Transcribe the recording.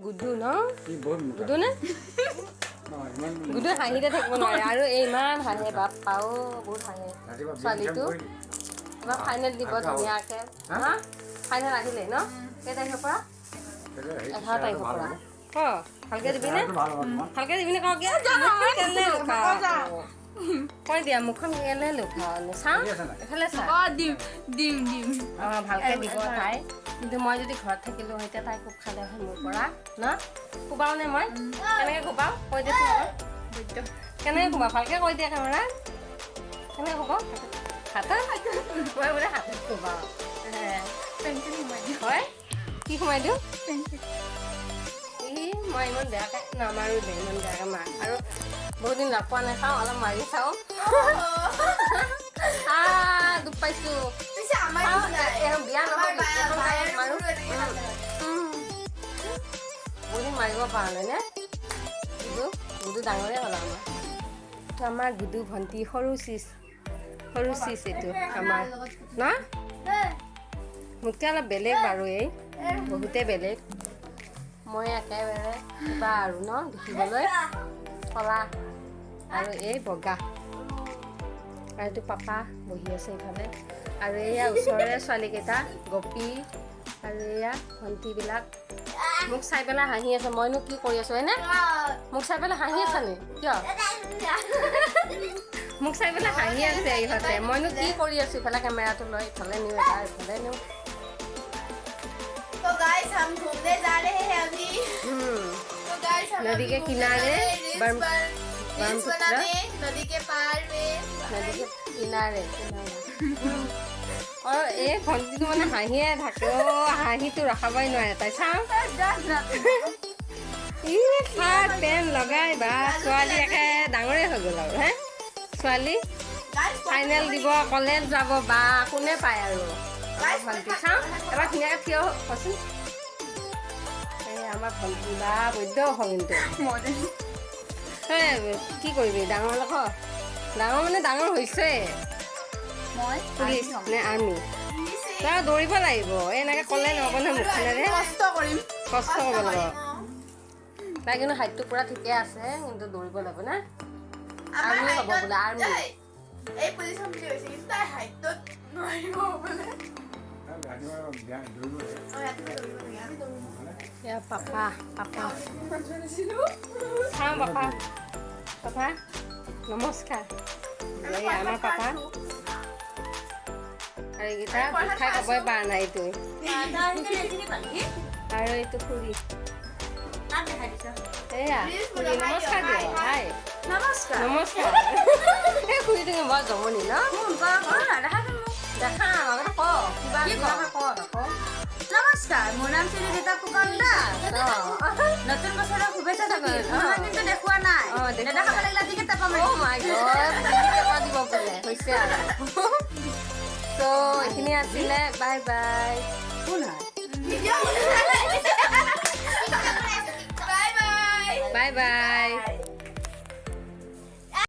গুডু ন গুডু নে গুডু হাঁহিতে থাকিব নোৱাৰে আৰু ইমান হাঁহে বাপ পাও বহুত হাঁহে ছোৱালীটো এবাৰ ফাইনেল দিব ধুনীয়াকৈ হা ফাইনেল আহিলে ন কেই তাৰিখৰ পৰা 11 তাৰিখৰ পৰা ভালকৈ দিবিনে ভালকৈ দিবিনে কওঁ কেনে কৈ দিয়া মুখখন কেলে লুকা চাওঁ এফালে দিম অঁ ভালকৈ দিব তাই কিন্তু মই যদি ঘৰত থাকিলোঁ এতিয়া তাই খুব খালে হয় মোৰ পৰা ন খুবাও নে মই কেনেকৈ খুবাওঁ কৈ দিছোঁ কেনেকৈ খুবাওঁ ভালকৈ কৈ দিয়া কেমেৰা কেনেকৈ খুবাওঁ হাতত মই বোলে হাতত খুবাওঁ হয় কি সোমাই দিওঁ মই ইমান বেয়াকৈ নামাৰো দে ইমান বেয়াকৈ মাৰ আৰু বহুত দিন লগ পোৱা নাখাওঁ অলপ মাৰি চাওঁ দুখ পাইছোঁ বিয়া নহয় বহুত দিন মাৰিব পৰা নাই নে গুডু ডাঙৰে হ'ল আমাৰ গুডু ভণ্টি সৰু চিজ এইটো আমাৰ ন মোতকৈ অলপ বেলেগ বাৰু এই বহুতেই বেলেগ মই একেবাৰে কিবা আৰু ন দেখিবলৈ কলা আৰু এই বগা আৰু এইটো পাপা বহি আছে এইফালে আৰু এয়া ওচৰৰে ছোৱালীকেইটা গপী আৰু এয়া ভণ্টিবিলাক মোক চাই পেলাই হাঁহি আছে মইনো কি কৰি আছোঁ হয়নে মোক চাই পেলাই হাঁহি আছা নি কিয় মোক চাই পেলাই হাঁহি আছে ইহঁতে মইনো কি কৰি আছোঁ ইফালে কেমেৰাটো লৈ ইফালে নিওঁ এটা ইফালে নিওঁ तो गाइस हम घूमने जा रहे हैं अभी तो गाइस हम नदी के किनारे नदी के पार में नदी के किनारे और এই ভণ্টিটো মানে হাঁহিয়ে থাকে হাঁহিটো ৰখাবই নোৱাৰে তাই চাওঁ শাৰ্ট পেণ্ট লগাই বা ছোৱালী একে ডাঙৰে হৈ গ'ল আৰু হে ছোৱালী ফাইনেল দিব কলেজ যাব বা কোনে পায় আৰু ভণ্টি চাওঁ এবাৰ ধুনীয়াকৈ থিয় হচোন এই আমাৰ ভণ্টি বা বৈদ্য হয় কিন্তু কি কৰিবি ডাঙৰ লখ ডাঙৰ মানে ডাঙৰ হৈছে পুলিচ নে আৰ্মি তই দৌৰিব লাগিব এনেকৈ ক'লে নহ'ব নহয় মুখখনেৰে কষ্ট কৰিব লাগিব তাই কিন্তু হাইটটো পূৰা ঠিকে আছে কিন্তু দৌৰিব লাগিব না আৰ্মি হ'ব বোলে আৰ্মি পাপা চাওঁ পাপা নমস্কাৰ এই আমাৰ পাপা আৰু এইকেইটা খাই ক'বই পৰা নাই এইটো আৰু এইটো খুৰী এয়া খুৰী নমস্কাৰ দিয়ক হাই নমস্কাৰ এই খুৰীটো বৰ জমনি ন দেখা আগতে ক কিবা ক নমস্কাৰ মোৰ নাম শ্ৰী ৰীতা ফুকনদা নতুন বছৰৰ শুভেচ্ছা থাকিল মই কিন্তু দেখুৱা নাই দেখা পালে লাজিকে টাপা মাৰি ও মাই গড টাপা দিব বোলে হৈছে আৰু তো এইখিনি আছিলে বাই বাই কোন হয় বাই বাই বাই বাই